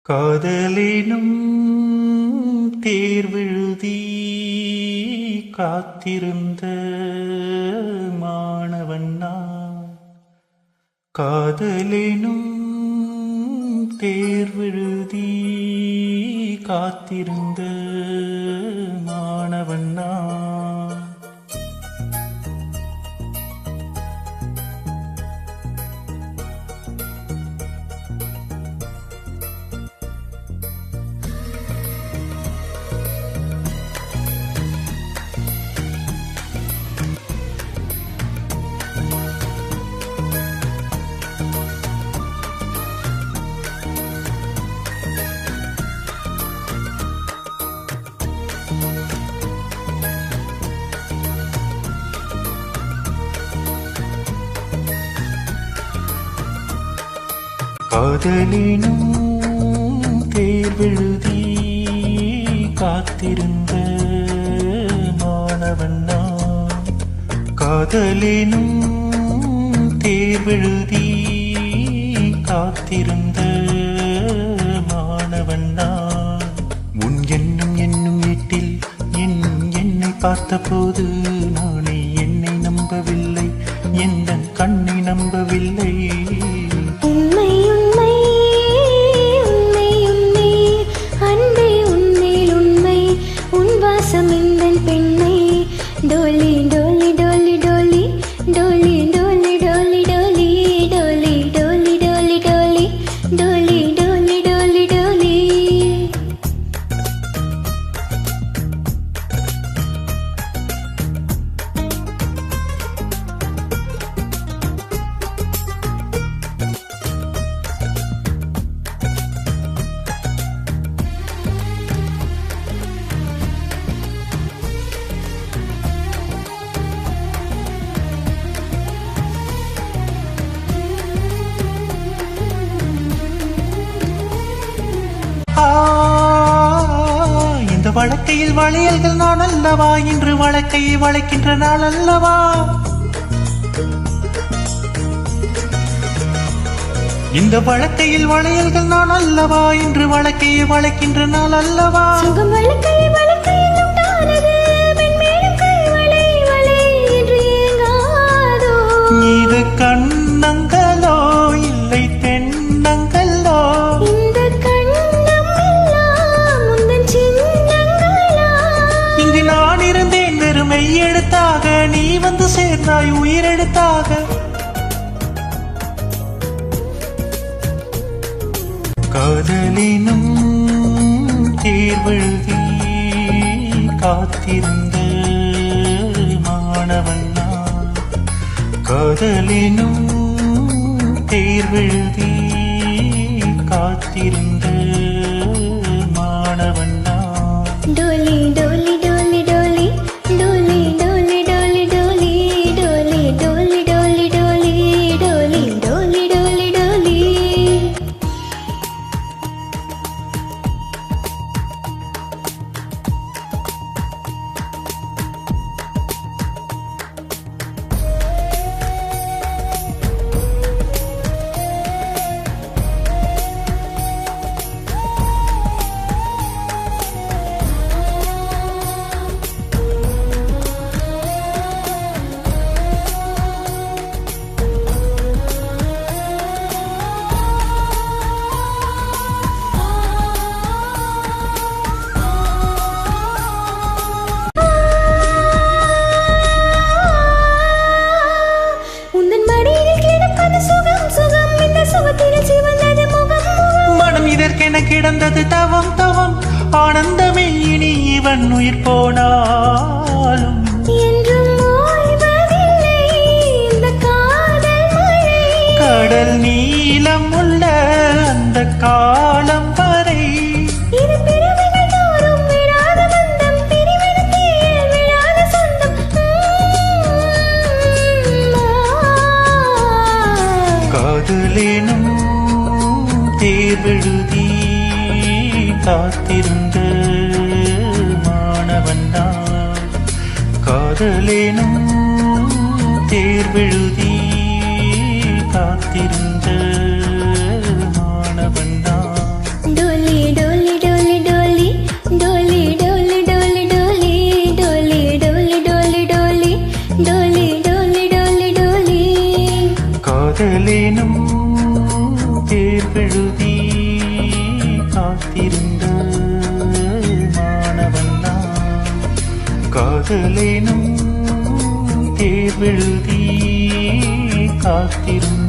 காதலினும் தேர்வெழுதி காத்திருந்த மாணவன் நான். காதலினும் தேர்வெழுதி காத்திருந்த மாணவன் நான். காதலினும் தேர்வெழுதி காத்திருந்த மாணவன் நான். காதலினும் தேர்வெழுதி காத்திருந்த மாணவன் நான். உன் எண்ணம் என்னும் வீட்டில் என்னை பார்த்தபோது நானே என்னை நம்பவில்லை, எந்த கண்ணை நம்பவில்லை. பெண்ணை டோலி டோலி டோலி டோலி டோலி டோலி டோலி டோலி டோலி டோலி டோலி டோலி டோலி டோலி டோலி. இந்த வழக்கையில் வளையல்கள் நான் அல்லவா, இன்று வழக்கையை வளைக்கின்ற நாள் அல்லவா. இந்த வழக்கையில் வளையல்கள் நான் அல்லவா, இன்று வழக்கையை வளைக்கின்ற நாள் அல்லவா. இது கண்ணங்களோ இல்லை தென்னங்களோ, இங்கு நான் இருந்தேன் வெறுமை எழுத்தாக, நீ வந்து சேர்ந்தாய் உயிரெழுத்தாக. காதலினும் தேர்வெழுதி காத்திருந்த மாணவன் நான். காதலினும் தேர்வெழுதி காத்திருந்த மாணவன் நான். டோலி டோலி டோலி டோலி டோலி டோலி டோலி டோலி டோலி டோலி டோலி டோலி டோலி டோலி டோலி டோலி. மனம் இதற்கென கிடந்தது தவம் தவம், ஆனந்தமே இனி இவன் உயிர் போனாலும். கடல் நீளம் உள்ள அந்த காலம் வரை காதலினும் தேர்வெழுதி காத்திருந்த மாணவன் நான். காதலினும் தேர்வெழுதி காத்திருந்த மாணவன் நான். காதலேனும் தேர்வெழுதி காத்திருந்த மாணவன் நான். காதலேனும் தேர்வெழுதி காத்திருந்த